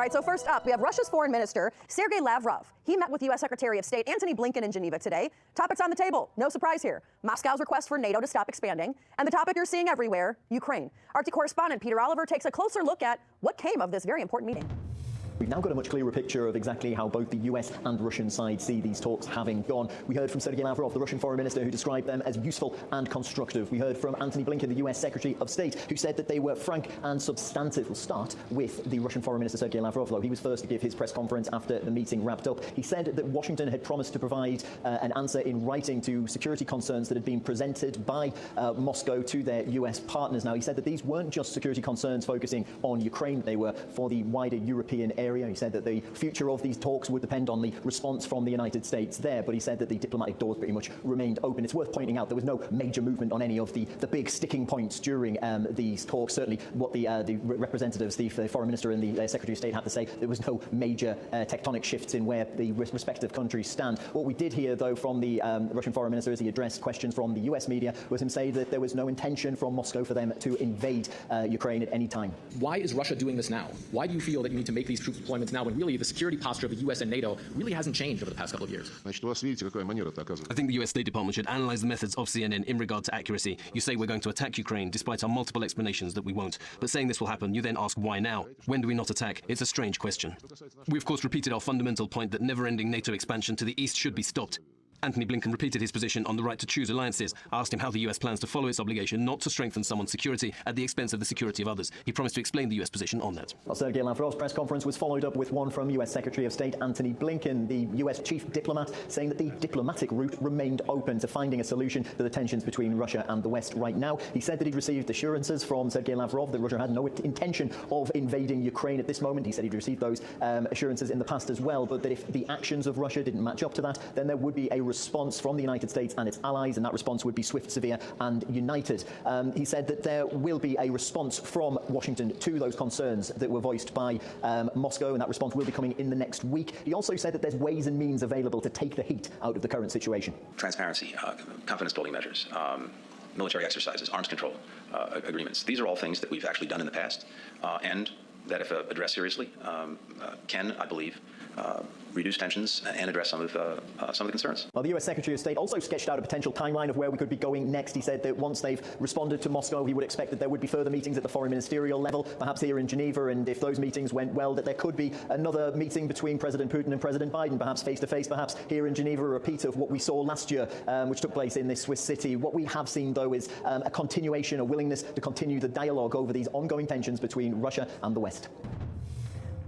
All right, so first up, we have Russia's foreign minister, Sergei Lavrov. He met with U.S. Secretary of State Antony Blinken in Geneva today. Topics on the table. No surprise here. Moscow's request for NATO to stop expanding. And the topic you're seeing everywhere, Ukraine. RT correspondent Peter Oliver takes a closer look at what came of this very important meeting. We've now got a much clearer picture of exactly how both the US and Russian side see these talks having gone. We heard from Sergei Lavrov, the Russian foreign minister, who described them as useful and constructive. We heard from Antony Blinken, the US Secretary of State, who said that they were frank and substantive. We'll start with the Russian foreign minister, Sergei Lavrov, though. He was first to give his press conference after the meeting wrapped up. He said that Washington had promised to provide an answer in writing to security concerns that had been presented by Moscow to their US partners. Now, he said that these weren't just security concerns focusing on Ukraine. They were for the wider European area. He said that the future of these talks would depend on the response from the United States there, but he said that the diplomatic doors pretty much remained open. It's worth pointing out there was no major movement on any of the big sticking points during these talks. Certainly what the representatives, the foreign minister and the Secretary of State had to say, there was no major tectonic shifts in where the respective countries stand. What we did hear, though, from the Russian foreign minister as he addressed questions from the US media was him say that there was no intention from Moscow for them to invade Ukraine at any time. Why is Russia doing this now? Why do you feel that you need to make these troop deployments now when really the security posture of the US and NATO really hasn't changed over the past couple of years? I think the US State Department should analyze the methods of CNN in regard to accuracy. You say we're going to attack Ukraine, despite our multiple explanations that we won't. But saying this will happen, you then ask why now? When do we not attack? It's a strange question. We of course repeated our fundamental point that never-ending NATO expansion to the east should be stopped. Antony Blinken repeated his position on the right to choose alliances, asked him how the US plans to follow its obligation not to strengthen someone's security at the expense of the security of others. He promised to explain the US position on that. Well, Sergei Lavrov's press conference was followed up with one from US Secretary of State Antony Blinken, the US chief diplomat, saying that the diplomatic route remained open to finding a solution to the tensions between Russia and the West right now. He said that he'd received assurances from Sergei Lavrov that Russia had no intention of invading Ukraine at this moment. He said he'd received those assurances in the past as well, but that if the actions of Russia didn't match up to that, then there would be a response from the United States and its allies, and that response would be swift, severe, and united. He said that there will be a response from Washington to those concerns that were voiced by Moscow, and that response will be coming in the next week. He also said that there's ways and means available to take the heat out of the current situation. Transparency, confidence-building measures, military exercises, arms control agreements. These are all things that we've actually done in the past, and that, if addressed seriously, can, I believe, reduce tensions and address some of the concerns. Well, the US Secretary of State also sketched out a potential timeline of where we could be going next. He said that once they've responded to Moscow, he would expect that there would be further meetings at the foreign ministerial level, perhaps here in Geneva, and if those meetings went well, that there could be another meeting between President Putin and President Biden, perhaps face-to-face, perhaps here in Geneva, a repeat of what we saw last year, which took place in this Swiss city. What we have seen, though, is a continuation, a willingness to continue the dialogue over these ongoing tensions between Russia and the West.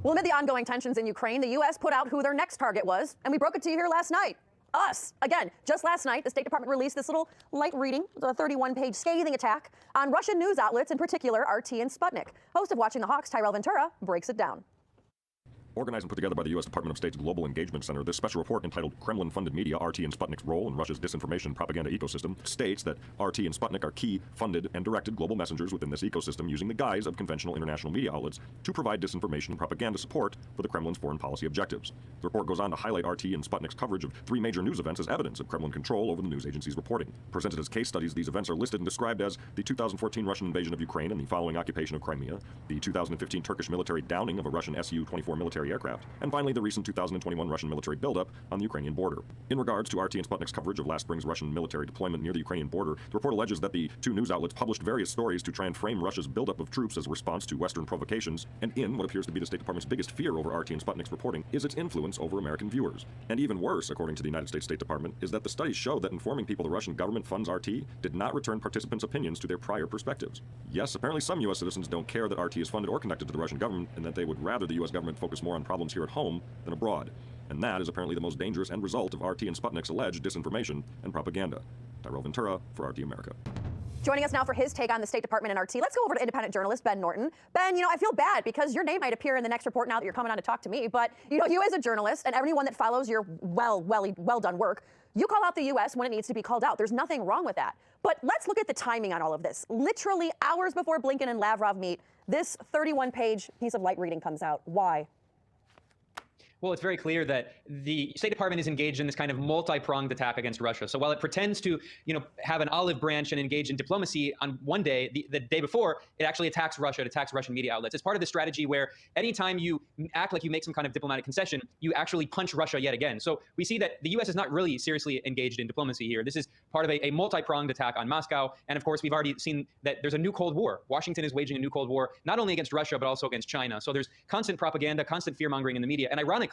Well, amid the ongoing tensions in Ukraine, the U.S. put out who their next target was, and we broke it to you here last night. Us. Again, just last night, the State Department released this little light reading, the 31-page scathing attack on Russian news outlets, in particular RT and Sputnik. Host of Watching the Hawks, Tyrell Ventura, breaks it down. Organized and put together by the U.S. Department of State's Global Engagement Center, this special report entitled Kremlin-Funded Media, RT and Sputnik's Role in Russia's Disinformation and Propaganda Ecosystem states that RT and Sputnik are key, funded, and directed global messengers within this ecosystem using the guise of conventional international media outlets to provide disinformation and propaganda support for the Kremlin's foreign policy objectives. The report goes on to highlight RT and Sputnik's coverage of 3 major news events as evidence of Kremlin control over the news agency's reporting. Presented as case studies, these events are listed and described as the 2014 Russian invasion of Ukraine and the following occupation of Crimea, the 2015 Turkish military downing of a Russian Su-24 military aircraft, and finally the recent 2021 Russian military buildup on the Ukrainian border. In regards to RT and Sputnik's coverage of last spring's Russian military deployment near the Ukrainian border, the report alleges that the 2 news outlets published various stories to try and frame Russia's buildup of troops as a response to Western provocations, and in what appears to be the State Department's biggest fear over RT and Sputnik's reporting is its influence over American viewers. And even worse, according to the United States State Department, is that the studies show that informing people the Russian government funds RT did not return participants' opinions to their prior perspectives. Yes, apparently some U.S. citizens don't care that RT is funded or connected to the Russian government, and that they would rather the U.S. government focus more on problems here at home than abroad. And that is apparently the most dangerous end result of RT and Sputnik's alleged disinformation and propaganda. Tyrell Ventura for RT America. Joining us now for his take on the State Department and RT, let's go over to independent journalist Ben Norton. Ben, I feel bad because your name might appear in the next report now that you're coming on to talk to me, but you as a journalist and everyone that follows your well done work, you call out the U.S. when it needs to be called out. There's nothing wrong with that. But let's look at the timing on all of this. Literally hours before Blinken and Lavrov meet, this 31-page piece of light reading comes out. Why? Well, it's very clear that the State Department is engaged in this kind of multi-pronged attack against Russia. So while it pretends to, have an olive branch and engage in diplomacy on one day, the day before, it actually attacks Russia, it attacks Russian media outlets. It's part of the strategy where anytime you act like you make some kind of diplomatic concession, you actually punch Russia yet again. So we see that the U.S. is not really seriously engaged in diplomacy here. This is part of a multi-pronged attack on Moscow. And of course, we've already seen that there's a new Cold War. Washington is waging a new Cold War, not only against Russia, but also against China. So there's constant propaganda, constant fear-mongering in the media. And ironically,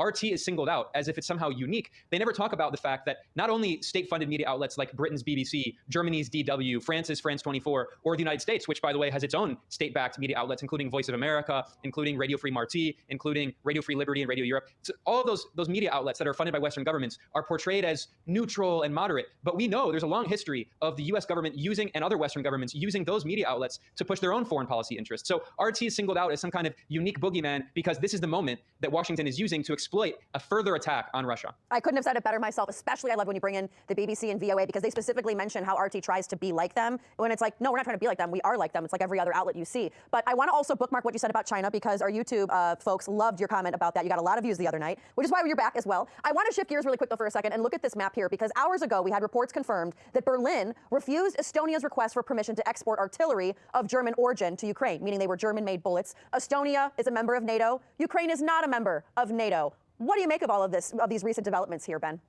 RT is singled out as if it's somehow unique. They never talk about the fact that not only state-funded media outlets like Britain's BBC, Germany's DW, France's France 24, or the United States, which, by the way, has its own state-backed media outlets, including Voice of America, including Radio Free Marti, including Radio Free Liberty and Radio Europe. So all of those media outlets that are funded by Western governments are portrayed as neutral and moderate. But we know there's a long history of the U.S. government using, and other Western governments using, those media outlets to push their own foreign policy interests. So RT is singled out as some kind of unique boogeyman because this is the moment that Washington is using to exploit a further attack on Russia. I couldn't have said it better myself. Especially I love when you bring in the BBC and VOA because they specifically mention how RT tries to be like them when it's like, no, we're not trying to be like them. We are like them. It's like every other outlet you see. But I want to also bookmark what you said about China because our YouTube folks loved your comment about that. You got a lot of views the other night, which is why you're back as well. I want to shift gears really quick though for a second and look at this map here because hours ago we had reports confirmed that Berlin refused Estonia's request for permission to export artillery of German origin to Ukraine, meaning they were German-made bullets. Estonia is a member of NATO. Ukraine is not a member of NATO. What do you make of all of this, of these recent developments here, Ben?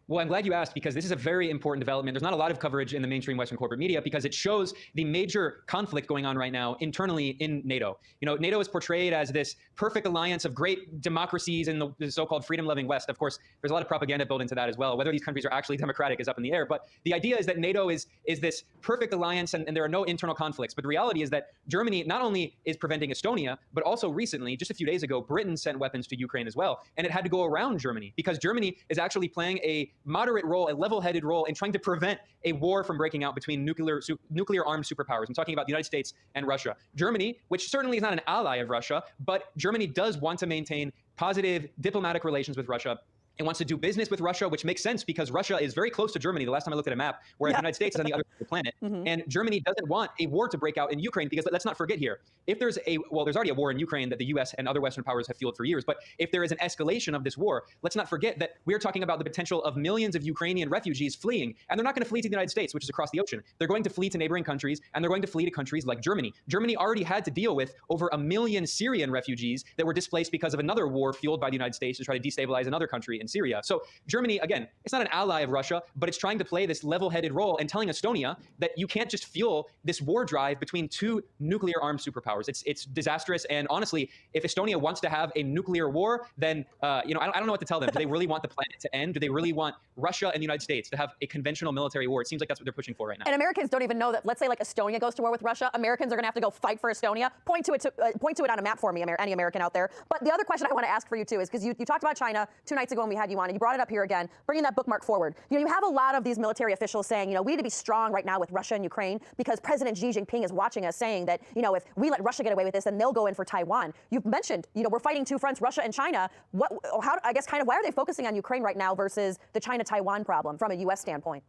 Well, I'm glad you asked because this is a very important development. There's not a lot of coverage in the mainstream Western corporate media because it shows the major conflict going on right now internally in NATO. NATO is portrayed as this perfect alliance of great democracies in the so-called freedom-loving West. Of course, there's a lot of propaganda built into that as well. Whether these countries are actually democratic is up in the air. But the idea is that NATO is this perfect alliance and there are no internal conflicts. But the reality is that Germany not only is preventing Estonia, but also recently, just a few days ago, Britain sent weapons to Ukraine as well. And it had to go around Germany because Germany is actually playing a moderate role, a level-headed role in trying to prevent a war from breaking out between nuclear-armed superpowers. I'm talking about the United States and Russia. Germany, which certainly is not an ally of Russia, but Germany does want to maintain positive diplomatic relations with Russia. It wants to do business with Russia, which makes sense because Russia is very close to Germany the last time I looked at a map, whereas the United States is on the other side of the planet. And Germany doesn't want a war to break out in Ukraine because let's not forget here, if there's there's already a war in Ukraine that the US and other Western powers have fueled for years, but if there is an escalation of this war, let's not forget that we're talking about the potential of millions of Ukrainian refugees fleeing, and they're not going to flee to the United States, which is across the ocean. They're going to flee to neighboring countries, and they're going to flee to countries like Germany. Germany already had to deal with over 1 million Syrian refugees that were displaced because of another war fueled by the United States to try to destabilize another country in Syria. So Germany, again, it's not an ally of Russia, but it's trying to play this level-headed role and telling Estonia that you can't just fuel this war drive between two nuclear-armed superpowers. It's disastrous. And honestly, if Estonia wants to have a nuclear war, then I don't know what to tell them. Do they really want the planet to end? Do they really want Russia and the United States to have a conventional military war? It seems like that's what they're pushing for right now. And Americans don't even know that. Let's say like Estonia goes to war with Russia. Americans are going to have to go fight for Estonia. Point to it on a map for me, any American out there. But the other question I want to ask for you too is because you talked about China 2 nights ago when we had you on, and you brought it up here again, bringing that bookmark forward. You have a lot of these military officials saying, we need to be strong right now with Russia and Ukraine because President Xi Jinping is watching us, saying that, if we let Russia get away with this, then they'll go in for Taiwan. You've mentioned, we're fighting two fronts, Russia and China. Why are they focusing on Ukraine right now versus the China-Taiwan problem from a U.S. standpoint?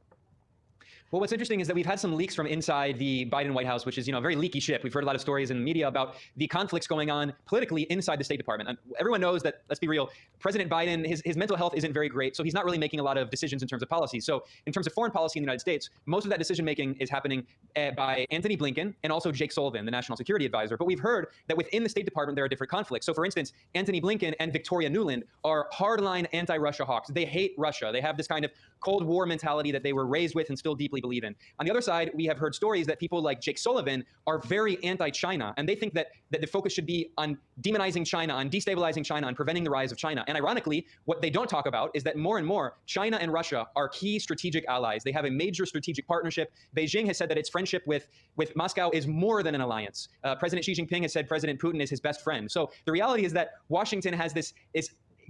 Well, what's interesting is that we've had some leaks from inside the Biden White House, which is, a very leaky ship. We've heard a lot of stories in the media about the conflicts going on politically inside the State Department. And everyone knows that, let's be real, President Biden, his mental health isn't very great, so he's not really making a lot of decisions in terms of policy. So in terms of foreign policy in the United States, most of that decision-making is happening by Antony Blinken and also Jake Sullivan, the National Security Advisor. But we've heard that within the State Department, there are different conflicts. So for instance, Antony Blinken and Victoria Nuland are hardline anti-Russia hawks. They hate Russia. They have this kind of Cold War mentality that they were raised with and still deeply believe in. On the other side, we have heard stories that people like Jake Sullivan are very anti-China, and they think that the focus should be on demonizing China, on destabilizing China, on preventing the rise of China. And ironically, what they don't talk about is that more and more, China and Russia are key strategic allies. They have a major strategic partnership. Beijing has said that its friendship with Moscow is more than an alliance. President Xi Jinping has said President Putin is his best friend. So the reality is that Washington has this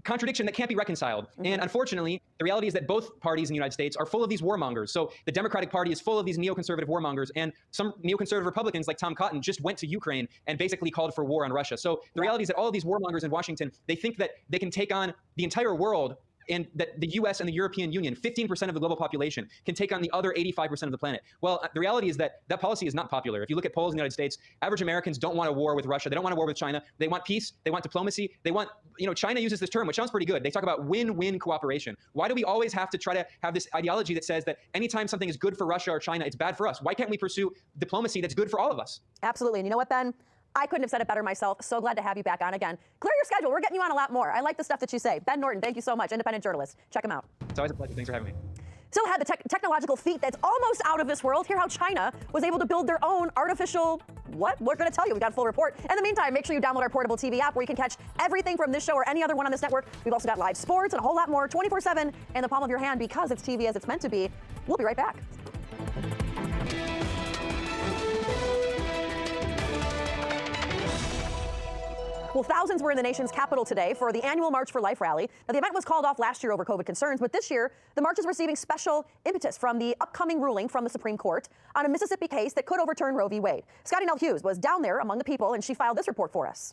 contradiction that can't be reconciled. And unfortunately, the reality is that both parties in the United States are full of these warmongers. So the Democratic Party is full of these neoconservative warmongers, and some neoconservative Republicans like Tom Cotton just went to Ukraine and basically called for war on Russia. So the reality is that all of these warmongers in Washington, they think that they can take on the entire world and that the US and the European Union, 15% of the global population, can take on the other 85% of the planet. Well, the reality is that that policy is not popular. If you look at polls in the United States, average Americans don't want a war with Russia. They don't want a war with China. They want peace. They want diplomacy. They want, China uses this term, which sounds pretty good. They talk about win-win cooperation. Why do we always have to try to have this ideology that says that anytime something is good for Russia or China, it's bad for us? Why can't we pursue diplomacy that's good for all of us? Absolutely. And you know what, Ben? I couldn't have said it better myself. So glad to have you back on again. Clear your schedule. We're getting you on a lot more. I like the stuff that you say. Ben Norton, thank you so much. Independent journalist. Check him out. It's always a pleasure. Thanks for having me. Still had the technological feat that's almost out of this world. Hear how China was able to build their own artificial, what? We're going to tell you. We got a full report. In the meantime, make sure you download our portable TV app where you can catch everything from this show or any other one on this network. We've also got live sports and a whole lot more 24/7 in the palm of your hand because it's TV as it's meant to be. We'll be right back. Well, thousands were in the nation's capital today for the annual March for Life rally. Now, the event was called off last year over COVID concerns, but this year, the march is receiving special impetus from the upcoming ruling from the Supreme Court on a Mississippi case that could overturn Roe v. Wade. Scotty Nell Hughes was down there among the people, and she filed this report for us.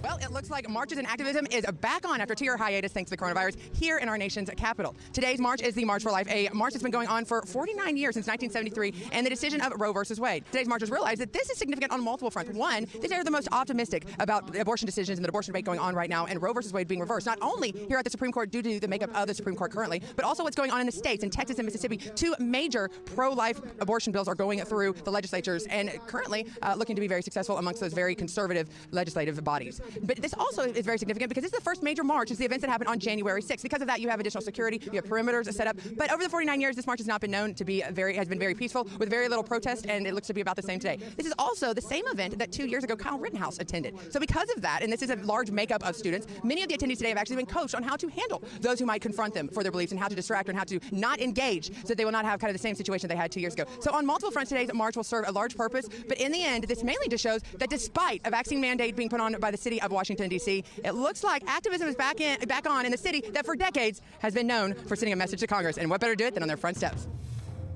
Well, it looks like marches and activism is back on after a 2-year hiatus thanks to the coronavirus here in our nation's capital. Today's march is the March for Life, a march that's been going on for 49 years since 1973 and the decision of Roe versus Wade. Today's marchers realize that this is significant on multiple fronts. One, they are the most optimistic about the abortion decisions and the abortion debate going on right now and Roe versus Wade being reversed, not only here at the Supreme Court due to the makeup of the Supreme Court currently, but also what's going on in the states. In Texas and Mississippi, 2 major pro-life abortion bills are going through the legislatures and currently looking to be very successful amongst those very conservative legislative bodies. But this also is very significant because this is the first major march since the events that happened on January 6th. Because of that, you have additional security, you have perimeters set up. But over the 49 years, this march has not been known to be has been very peaceful with very little protest, and it looks to be about the same today. This is also the same event that 2 years ago Kyle Rittenhouse attended. So because of that, and this is a large makeup of students, many of the attendees today have actually been coached on how to handle those who might confront them for their beliefs and how to distract and how to not engage so that they will not have kind of the same situation they had 2 years ago. So on multiple fronts, today's march will serve a large purpose, but in the end, this mainly just shows that despite a vaccine mandate being put on by the city of Washington, D.C., it looks like activism is back on in the city that for decades has been known for sending a message to Congress. And what better to do it than on their front steps?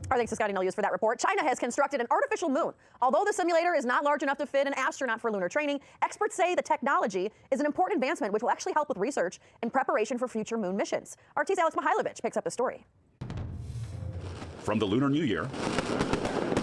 Our thanks to Scotty Nell Hughes for that report. China has constructed an artificial moon. Although the simulator is not large enough to fit an astronaut for lunar training, experts say the technology is an important advancement which will actually help with research and preparation for future moon missions. RT's Alex Mihailovich picks up the story. From the Lunar New Year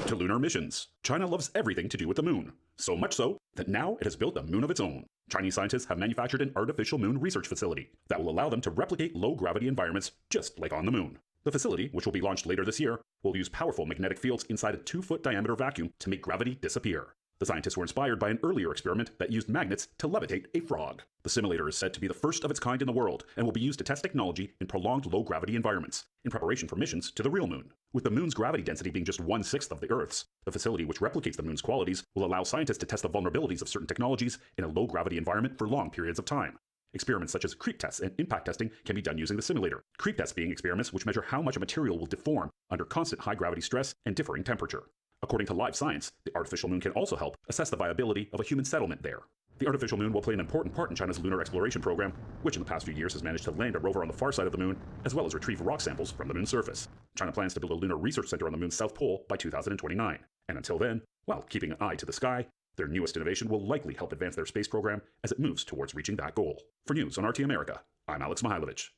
to lunar missions, China loves everything to do with the moon. So much so that now it has built a moon of its own. Chinese scientists have manufactured an artificial moon research facility that will allow them to replicate low-gravity environments just like on the moon. The facility, which will be launched later this year, will use powerful magnetic fields inside a 2-foot diameter vacuum to make gravity disappear. The scientists were inspired by an earlier experiment that used magnets to levitate a frog. The simulator is said to be the first of its kind in the world and will be used to test technology in prolonged low-gravity environments in preparation for missions to the real moon. With the moon's gravity density being just 1/6 of the Earth's, the facility, which replicates the moon's qualities, will allow scientists to test the vulnerabilities of certain technologies in a low-gravity environment for long periods of time. Experiments such as creep tests and impact testing can be done using the simulator. Creep tests being experiments which measure how much a material will deform under constant high-gravity stress and differing temperature. According to Live Science, the artificial moon can also help assess the viability of a human settlement there. The artificial moon will play an important part in China's lunar exploration program, which in the past few years has managed to land a rover on the far side of the moon, as well as retrieve rock samples from the moon's surface. China plans to build a lunar research center on the moon's south pole by 2029. And until then, while keeping an eye to the sky, their newest innovation will likely help advance their space program as it moves towards reaching that goal. For News on RT America, I'm Alex Mihailovich.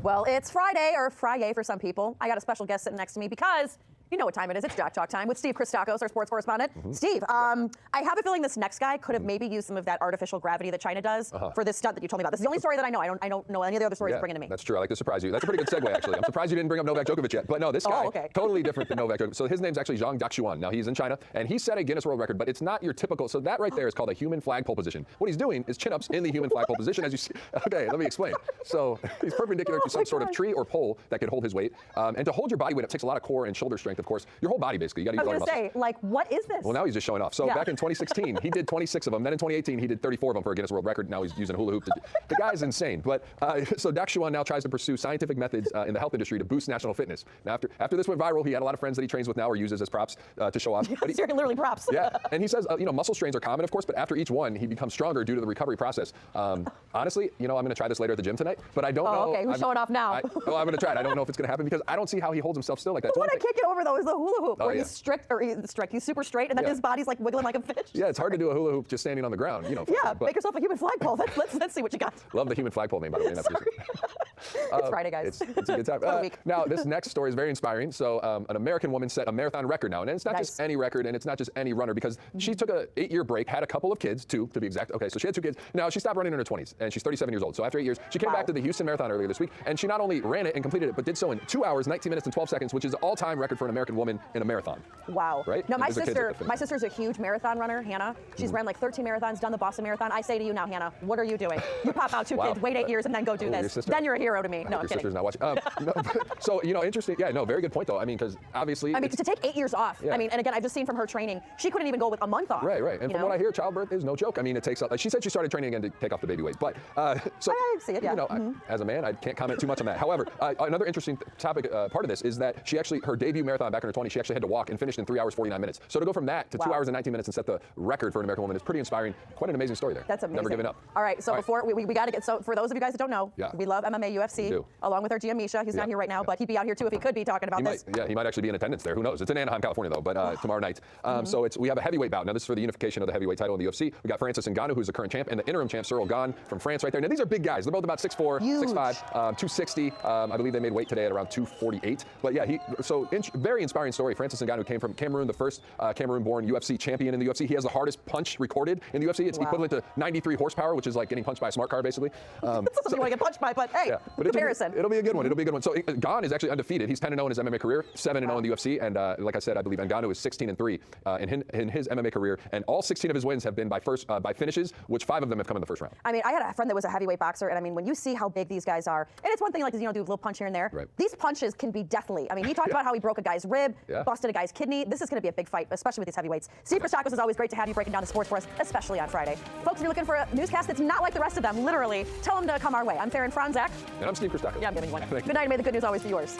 Well, it's Friday, or Friday for some people. I got a special guest sitting next to me because you know what time it is. It's Jack Talk time with Steve Christakos, our sports correspondent. Steve, I have a feeling this next guy could have maybe used some of that artificial gravity that China does for this stunt that you told me about. This is the only story that I know. I don't know any of the other stories you're bringing to me. That's true. I like to surprise you. That's a pretty good segue, actually. I'm surprised you didn't bring up Novak Djokovic yet. But no, this guy, totally different than Novak Djokovic. So his name's actually Zhang Daxuan. Now, he's in China, and he set a Guinness World Record, but it's not your typical. So that right there is called a human flagpole position. What he's doing is chin-ups in the human flagpole position, as you see. Okay, let me explain. So he's perpendicular to some sort of tree or pole that could hold his weight. And to hold your body weight, it takes a lot of core and shoulder strength, of course. Your whole body, basically. You got to use all your muscles. I was going to say, like, what is this? Well, now he's just showing off. So back in 2016, he did 26 of them. Then in 2018, he did 34 of them for a Guinness World Record. Now he's using a hula hoop. The guy's insane. But so Daxuan now tries to pursue scientific methods in the health industry to boost national fitness. Now, after this went viral, he had a lot of friends that he trains with now or uses as props to show off. But literally props. Yeah, and he says, muscle strains are common, of course, but after each one, he becomes stronger due to the recovery process. Honestly, I'm going to try this later at the gym tonight, but I don't know. Okay, who's showing off now? I'm going to try it. I don't know if it's going to happen because I don't see how he holds himself still like that. The one I can't get over, though, is the hula hoop, where he's strict, or he's super straight, and then his body's like wiggling like a fish. Yeah, it's hard to do a hula hoop just standing on the ground. Yeah, make yourself a human flagpole. Let's see what you got. Love the human flagpole name, by the way. It's Friday, guys. It's a good time. What a week. Now, this next story is very inspiring. So, an American woman set a marathon record now, and it's not just any record, and it's not just any runner, because she took a 8-year break, had a couple of kids, 2 to be exact. Okay, so she had 2 kids. Now, she stopped running in her 20s, and she's 37 years old. So after 8 years, she came back to the Houston Marathon earlier this week, and she not only ran it and completed it, but did so in 2 hours, 19 minutes, and 12 seconds, which is the all-time record for an American woman in a marathon. Wow. Right? No, my sister's a huge marathon runner, Hannah. She's ran like 13 marathons, done the Boston Marathon. I say to you now, Hannah, what are you doing? You pop out 2 kids, wait 8 years, and then go do this. Then you're a hero to me. No, I'm kidding. Sister's not watching. No, so, interesting. Yeah, no, very good point, though. I mean, because obviously... to take 8 years off. Yeah. I mean, and again, I've just seen from her training, she couldn't even go with a month off. Right. And from what I hear, childbirth is no joke. I mean, it takes... she said she started training again to take off the baby weight. But, so... I see it, yeah. As a man, I can't comment too much on that. However, another interesting topic, part of this, is that she actually, her debut marathon back in her 20s, she actually had to walk and finished in 3 hours, 49 minutes. So to go from that to 2 hours and 19 minutes and set the record for an American woman is pretty inspiring. Quite an amazing story there. That's amazing. Never giving up. All right, so before we got to get, so for those of you guys that don't know, we love MMA, UFC, along with our GM Misha. He's not here right now, but he'd be out here too if he could be talking about this. He might actually be in attendance there. Who knows? It's in Anaheim, California, though, but tomorrow night. So we have a heavyweight bout. Now, this is for the unification of the heavyweight title in the UFC. We got Francis Ngannou, who's the current champ, and the interim champ, Cyril Gane from France right there. Now, these are big guys. They're both about 6'4", 6'5", 260. I believe they made weight today at around 248. But yeah, very inspiring story. Francis Ngannou came from Cameroon, the first Cameroon-born UFC champion in the UFC. He has the hardest punch recorded in the UFC. It's equivalent to 93 horsepower, which is like getting punched by a smart car, basically. That's not something you want to get punched by, but hey, comparison. It'll be a good one. It'll be a good one. So Gane is actually undefeated. He's 10-0 in his MMA career, 7-0 in the UFC, and like I said, I believe Ngannou is 16-3 in his MMA career, and all 16 of his wins have been by finishes, which 5 of them have come in the first round. I mean, I had a friend that was a heavyweight boxer, and I mean, when you see how big these guys are, and it's one thing like do a little punch here and there. Right. These punches can be deathly. I mean, he talked about how he broke a guy's rib, busted a guy's kidney. This is going to be a big fight, especially with these heavyweights. Steve Christakis, is always great to have you breaking down the sports for us, especially on Friday. Folks, if you're looking for a newscast that's not like the rest of them, literally, tell them to come our way. I'm Farron Franzak. And I'm Steve Christakis. Yeah, I'm giving you one. Good night, and may the good news always be yours.